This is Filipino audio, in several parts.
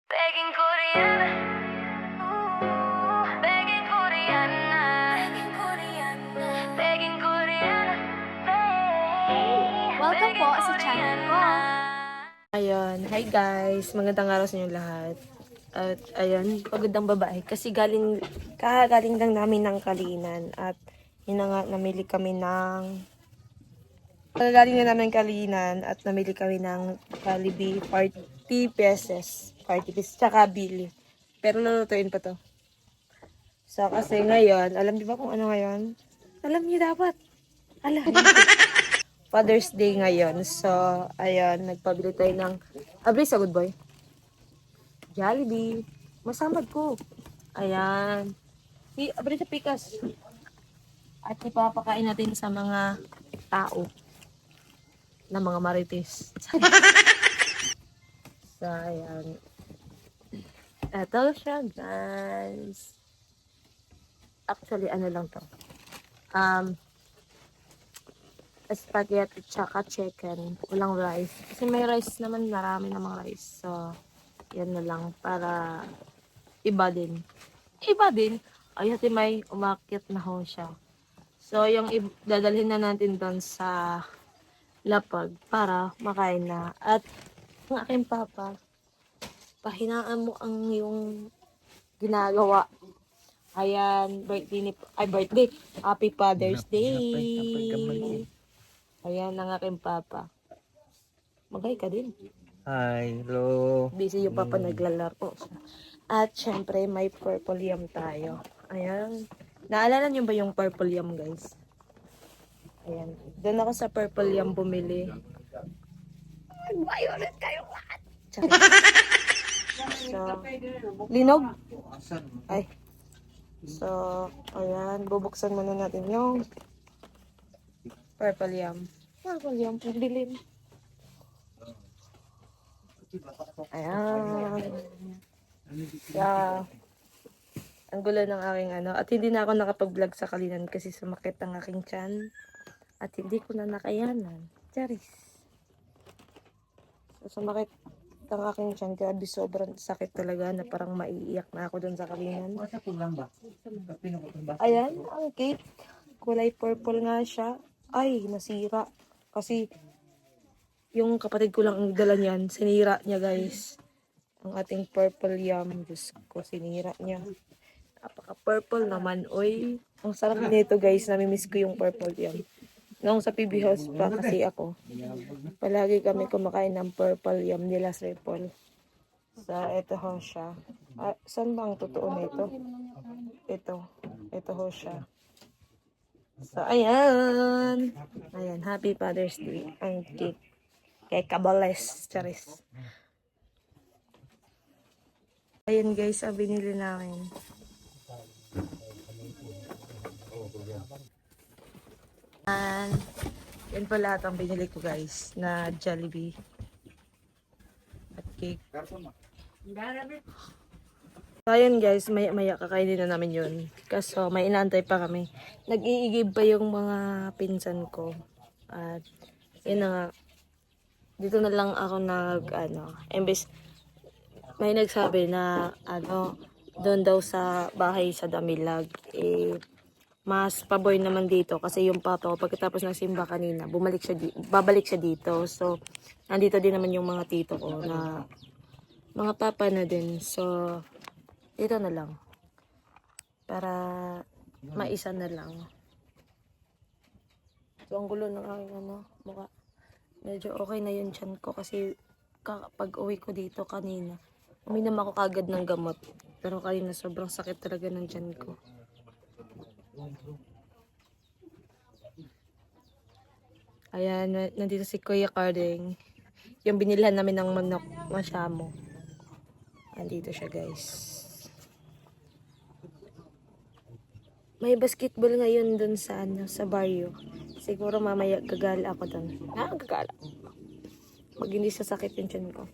Begging Korean, begging Korean, begging Korean, Welcome po sa channel ko. Ayun, hi guys, magandang araw sa inyo lahat. At ayun, pagod ang babae kasi kakagaling lang namin ng Kalinan at yun na nga, namili kami ng kagagaling na namin ng Kalinan at namili kami ng Jollibee 40 pesos. 40 pesos, tsaka bili. Pero lulutuin pa to. So kasi ngayon, alam niyo ba kung ano ngayon? Alam niyo dapat. Alam. Father's Day ngayon. So, ayun, nagpabili tayo ng abri sa good boy. Jollibee. Masamad ko. Ayan. Abri sa pikas. At ipapakain natin sa mga tao na mga marites. So, ayan. Ito siya, guys. Actually, ano lang to. Spaghetti tsaka chicken. Walang rice. Kasi may rice naman, marami namang rice. So, yan na lang para iba din. Iba din. Ay, hati may umakyat na ho siya. So, yung dadalhin na natin doon sa lapag para makain na. At ang aking papa, pahinaan mo ang yung ginagawa. Ayan, birthday. Happy Father's Day. Ayan ang aking papa. Magay ka din. Hi, hello. Busy yung papa, naglalaro siya. At syempre, may purple yam tayo. Ayan. Naalala niyo ba yung purple yam, guys? Ayan. Doon ako sa purple yam bumili. Violet kayo lahat! Tsaka. So, linog? Ay. So, ayan. Bubuksan muna natin yung purple yam. Purple yam, dilim. Ayan. Yeah. Ang gulo ng aking ano. At hindi na ako nakapag-vlog sa Kalinan kasi sumakit ang aking tiyan. At hindi ko na nakayanan. Charis. So, sumakit ang aking tiyan. Grabe, sobrang sakit talaga na parang maiiyak na ako dun sa Kalinan. Ayan, ang cake. Kulay purple nga siya. Ay, nasira. Kasi yung kapatid ko lang ang dala niyan. Sinira niya, guys. Ang ating purple yam. Diyos ko, sinira niya. Napaka-purple naman, oy. Ang sarap nito, guys. Namimiss ko yung purple yam. Noong sa PB House pa kasi ako, palagi kami kumakain ng purple yam nila Sir Paul. So, ito ho siya. Saan ba ang totoo nito? Ito. Ito ho siya. So, ayan. Ayan, Happy Father's Day. Ang cake. Kay Kabales. Charis. Ayan guys, binili namin. Yan po lahat ang binili ko guys na Jollibee at cake. So ayan guys, maya kakainin na namin yun. Kaso may inaantay pa kami. Nag-iigib pa yung mga pinsan ko. At yun na nga. Dito na lang ako imbes may nagsabi na doon daw sa bahay sa Damilag, mas paboy naman dito kasi yung papa ko pagkatapos ng simba kanina, babalik siya dito. So, nandito din naman yung mga tito ko na mga papa na din. So, dito na lang. Para maisa na lang. So, ang gulo ng aking mukha. Medyo okay na yun tiyan ko kasi pag uwi ko dito kanina, uminom ako kagad ng gamot. Pero kanina sobrang sakit talaga ng tiyan ko. Ayan, nandito si Kuya Carding. Yung binilhan namin ng manok, masyamo. Nandito siya guys. May basketball ngayon dun sa sa barrio. Siguro mamaya gagala ako dun. Gagala. Pag hindi sasakit yung tiyan ko.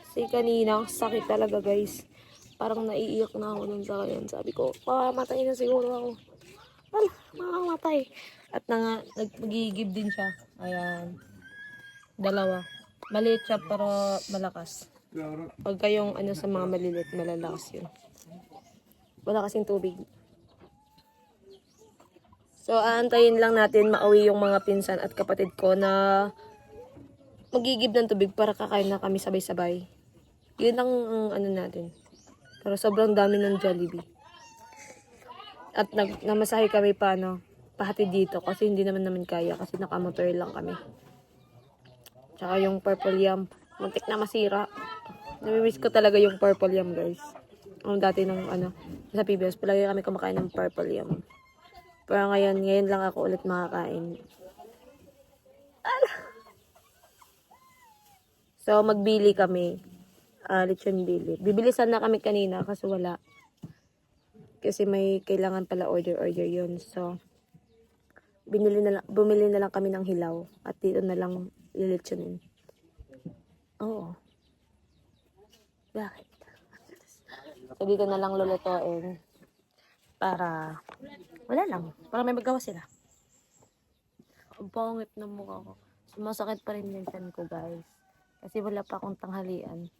Kasi kanina, sakit talaga guys. Parang naiiyak na ako dun sa kanya. Sabi ko, mamatay na siguro ako. Wala, mamamatay. At nagigib din siya. Ayan. Dalawa. Maliit siya pero malakas. Pag kayong ano sa mga maliliit, malalakas yun. Wala kasing tubig. So, aantayin lang natin mauwi yung mga pinsan at kapatid ko na magigib ng tubig para kakain na kami sabay-sabay. Yun ang ano natin. Pero sobrang dami ng Jollibee. At namasahe kami pa, pahatid dito kasi hindi namin kaya kasi nakamotor lang kami. Tsaka yung purple yam, muntik na masira. Namimiss ko talaga yung purple yam, guys. Dati nung sa PBS, palagi kami kumakain ng purple yam. Pero ngayon lang ako ulit makakain. So, magbili kami. Lechon bili. Bibilisan na kami kanina kasi wala. Kasi may kailangan pala order yun. So, bumili na lang kami ng hilaw. At dito na lang lilitsonin. Oo. Bakit? So, dito na lang lulutuin. Para, wala lang. Para may magawa sila. Ang pangit ng mukha ko. Sumasakit pa rin yung tiyan ko, guys. Kasi wala pa akong tanghalian.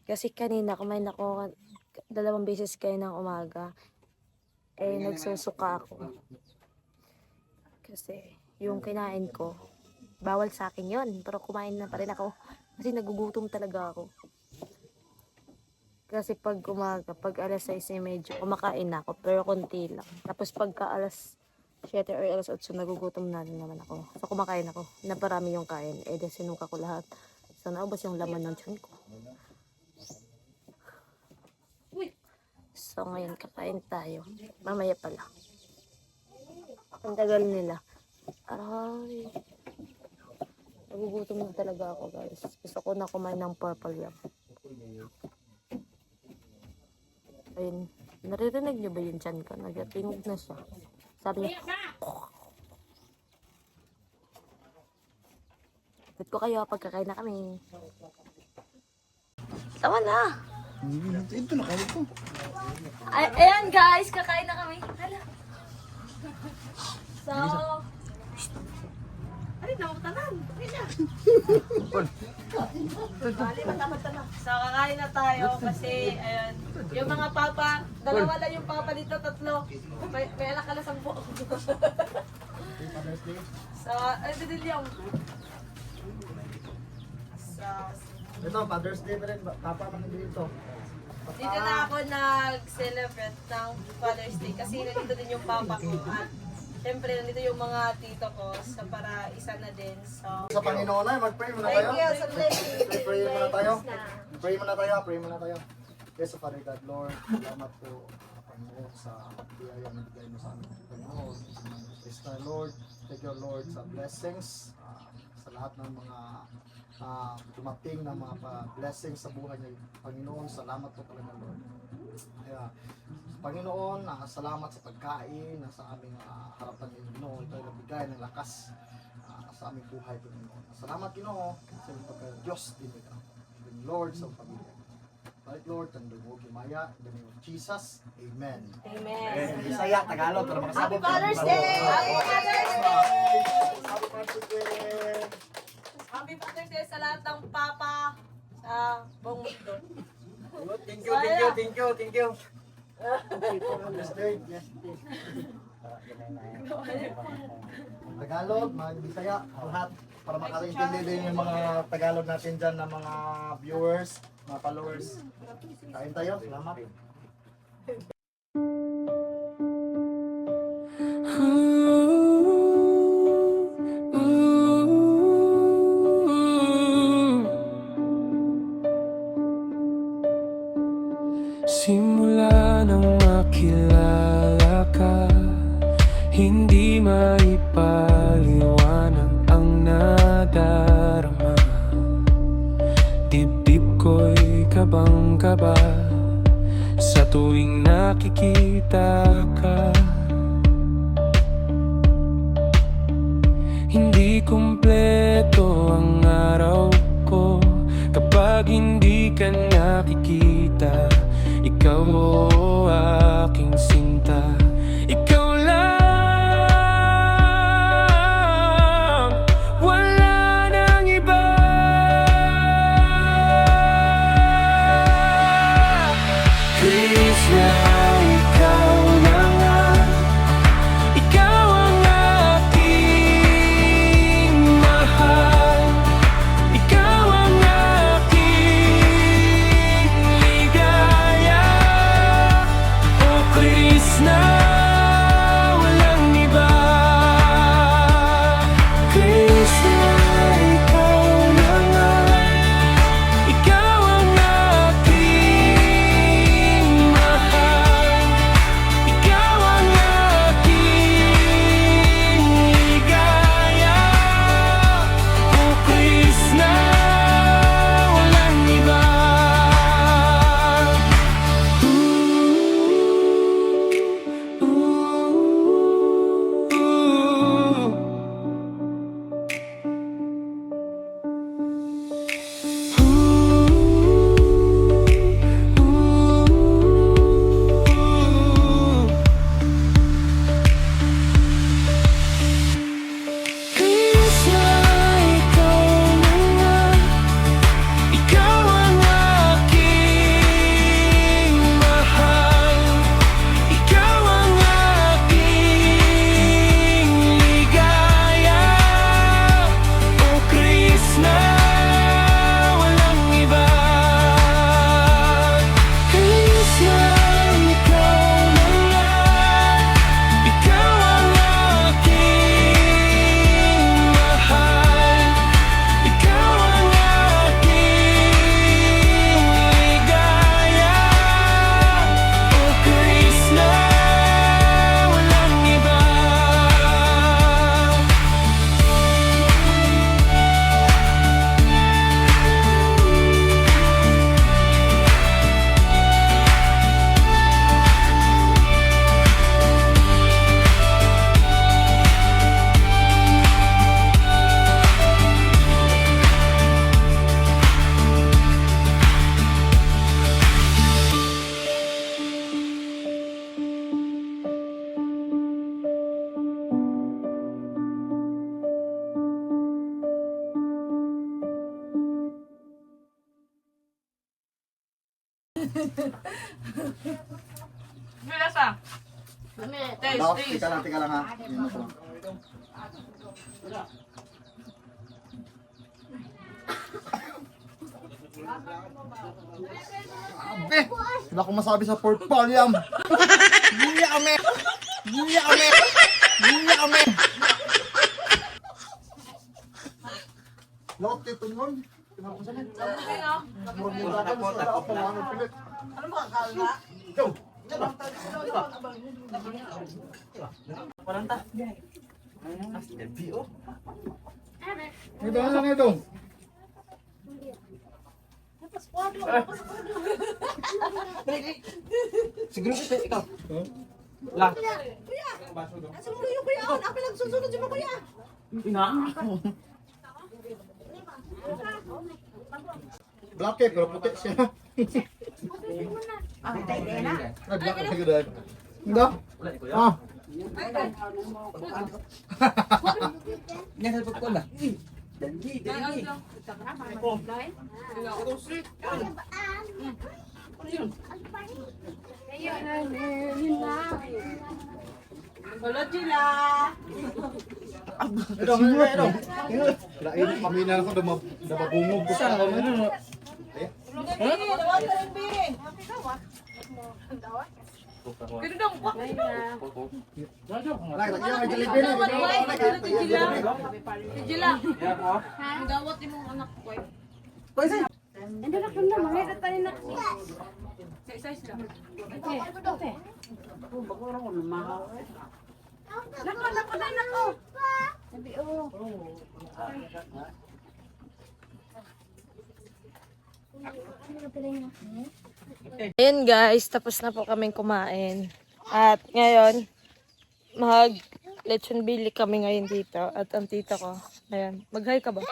Kasi kanina, kumain ako 2 beses kayo ng umaga. Nagsusuka ako. Kasi, yung kinain ko, bawal sa akin yon, pero kumain na pa rin ako. Kasi nagugutom talaga ako. Kasi pag umaga, pag alas 6 medyo kumakain na ako, pero konti lang. Tapos pagka alas 7 or alas 8, nagugutom na naman ako. So kumakain ako, naparami yung kain. Sinuka ko lahat. So naubos yung laman ng tiyan ko. So ngayon kakain tayo. Mamaya pala. Ang tagal nila. Aray. Nagugutom na talaga ako, guys. Gusto ko na kumain ng purple yam. Ayun. Naririnig niyo ba yung tiyan ko? Nagatingog na siya. Sabi niya, ba't ko kayo pagkakain na kami? Tama na! Ito na kayo ko. Ayan guys, kakain na kami. Hala. So, ay, namutanan. So, kakain na tayo kasi, ayun, yung mga papa, 2 lang yung papa dito, 3. May alak ka na 10. So, ay, din yung. So, Ito, Father's Day na rin. Papa pa dito. dito na ako nag-celebrate ng Father's Day kasi nandito din yung papa ko at syempre nandito yung mga tito ko so para isa na din. So, Sa Panginoon na, mag-pray muna tayo. thank you sa blessing. Pray muna tayo. Pray muna tayo. Yes, so Father God, Lord, salamat po, Panginoon, sa biyaya na bigay mo sa amin. Panginoon, yes na Lord, thank you Lord sa blessings, sa lahat ng mga dumating na mga blessings sa buhay niyo. Panginoon, salamat po talaga Lord. Kaya, Panginoon, salamat sa pagkain na sa aming harapan ng Ginoo. Ito ay nabigay ng lakas sa aming buhay, Panginoon. Salamat Ginoo sa iyong pagka-Diyos din ito. Lord sa pamilya. Right Lord, tandong mo kimaya. In the name of Jesus, Amen. Amen. Bisaya, Tagalog, para makasabot. Happy Father's Day! Happy Father's Day! Happy Father's Day! Happy Father's Day sa lahat ng papa sa buong mundo. Thank you. Father's Day. Yes. Tagalog, mga Bisaya, lahat. Para makakaintindi din yung mga Tagalog natin dyan ng mga viewers, mga followers. Kain tayo, salamat. Simula nang makilala ka, hindi maipaliwanag ang nadarama. Dibdib ko'y kabang-kaba sa tuwing nakikita ka. Hindi kumpleto ang araw ko kapag hindi ka nakikita. Ikaw o aking sinta, ikaw lang, wala nang iba. Milasa. Tapos, tika lang ha. Yan ako lang. Abe! Wala akong masabi sa purple yam. Giya kami! Giya kami! Giya kami! Lakot ito nun. Ano ba kakala? Ito, ano lang ito? Siguro ito, ikaw. Black eh, pero puti siya. Ay, black na gano'n. Hindi? Ah. Yan sa pagkon ba? Ito, ito. Lain, pamina ako, damabungog ko sa ano. Like, lagi yung Jollibee na. Jila. Gawat mo ang anak ko. Hindi na kung naman, may tayo na. Size lang. Nako, dahil nako. Sabi, oh. Ayun guys, tapos na po kaming kumain. At ngayon, mag lechon bili kami ngayon dito. At ang tita ko, ayan, mag-hi ka ba?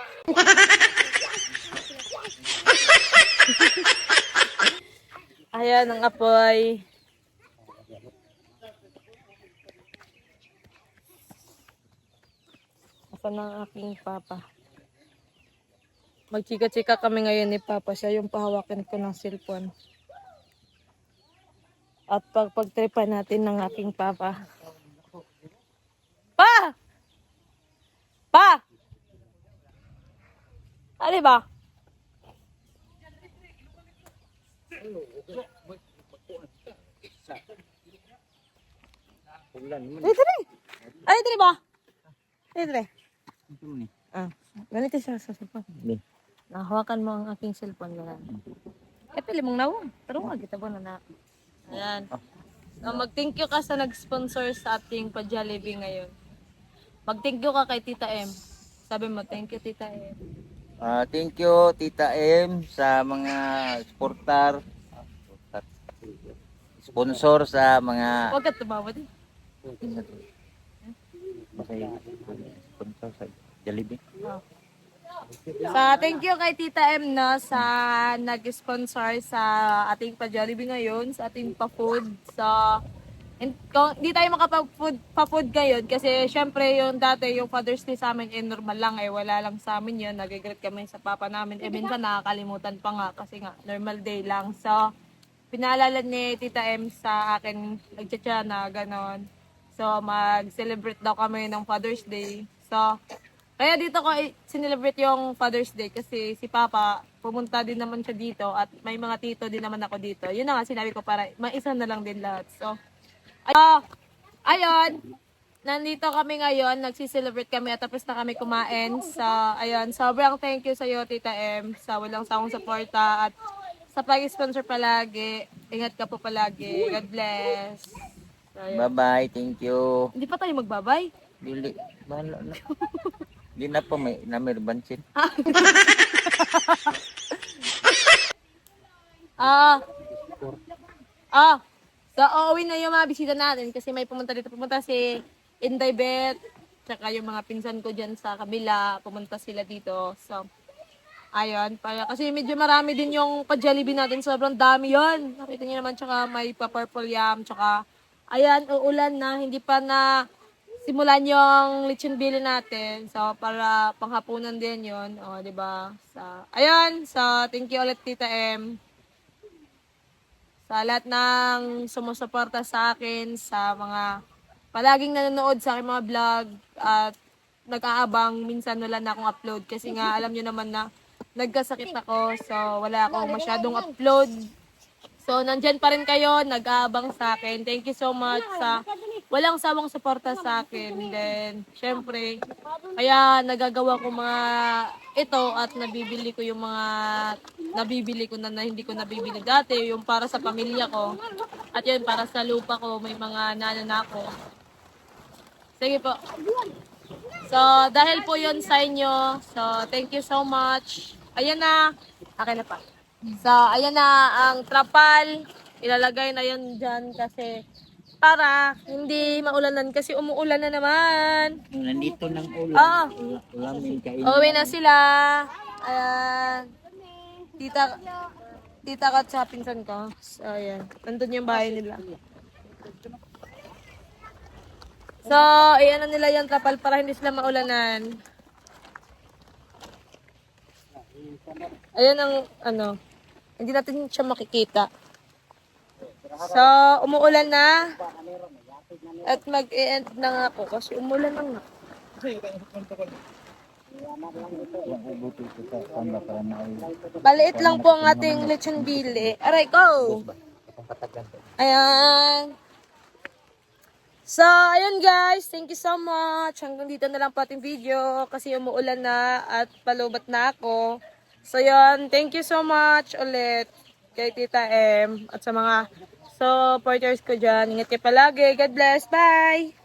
Ayan ang apoy. Asan ang aking papa? Magchika-chika kami ngayon ni Papa. Siya yung pahawakan ko ng cellphone. At pagtripan natin ng aking Papa. Pa! Pa! Ali ba? Dito rin. Ay, dito rin ba? Dito rin. Ah, ganito siya sa cellphone. Nahawakan mo ang aking cellphone na. Pili mong nawang. Pero wag kita ba na. Ayan. So, mag-thank you ka sa nag-sponsor sa ating pa-Jollibee ngayon. Mag-thank you ka kay Tita M. Sabi mo, thank you Tita M. Thank you, Tita M, sa mga sponsor sa mga Huwag ka tumawa din. sponsor sa Jollibee. Thank you kay Tita M no, sa nag-sponsor sa ating pa-Jollibee ngayon, sa ating pa-food. So, kung di tayo makapag-food ngayon kasi syempre yung dati yung Father's Day sa amin normal lang wala lang sa amin yun. Nag-regret kami sa papa namin. Minsan nakakalimutan pa nga kasi nga normal day lang. So, pinaalala ni Tita M sa akin, nagchatcha na ganon. So, mag-celebrate daw kami ng Father's Day. So, kaya dito ko sinelebrate yung Father's Day kasi si Papa pumunta din naman siya dito at may mga tito din naman ako dito. Yun na nga sinabi ko para maisa na lang din lahat. So, ayun, nandito kami ngayon, nagsiselebrate kami at tapos na kami kumain. So, ayun, sobrang thank you sa iyo Tita M sa walang sawang suporta at sa pag-sponsor palagi. Ingat ka po palagi. God bless. So, ayun. Bye-bye, thank you. Hindi pa tayo magbabay. Dili, bahala na. Di na po may namirbansin. So, uuwi na yung mga bisita natin kasi may pumunta dito. Pumunta si Inday Bet, tsaka yung mga pinsan ko dyan sa kabila. Pumunta sila dito. So, ayun. Kasi medyo marami din yung pa-Jollibee natin. Sobrang dami yun. Nakita niyo naman, tsaka may pa-purple yam. Tsaka, ayan, uulan na. Hindi pa na simulan yung lechon bili natin. So, para panghapunan din yun. O, diba? So, ayun. So, thank you ulit, Tita M. sa lahat ng sumusuporta sa akin, sa mga palaging nanonood sa aking mga vlog at nag-aabang. Minsan wala na akong upload kasi nga alam nyo naman na nagkasakit ako, so wala akong masyadong upload. So, nandyan pa rin kayo, nag-aabang sa akin. Thank you so much sa walang sawang suporta sa akin. Then, syempre, kaya nagagawa ko mga ito at nabibili ko yung mga nabibili ko na hindi ko nabibili dati. Yung para sa pamilya ko. At yun, para sa lupa ko, may mga nanan ako. Sige po. So, dahil po yun sa inyo, so, thank you so much. Ayan na. Akin na pa. So, ayan na ang trapal. Ilalagay na yan dyan kasi para hindi maulanan kasi umuulan na naman. Nandito ng ulam. Ah, Ulamin kain. uuwi na sila. Ayan. Tita ka at sa pinsan ko. So, ayan. Nandun yung bahay nila. So, ayan na nila yung trapal para hindi sila maulanan. Ayan ang ano. Hindi natin siya makikita. So, umuulan na. At mag-e-end na nga ako kasi umulan na nga. Maliit lang po ang ating lechon bili. Aray ko! Ayan. So, ayun guys. Thank you so much. Hanggang dito na lang po ating video kasi umuulan na at palubat na ako. So, yun. Thank you so much ulit kay Tita M at sa mga supporters ko dyan. Ingat kayo palagi. God bless. Bye!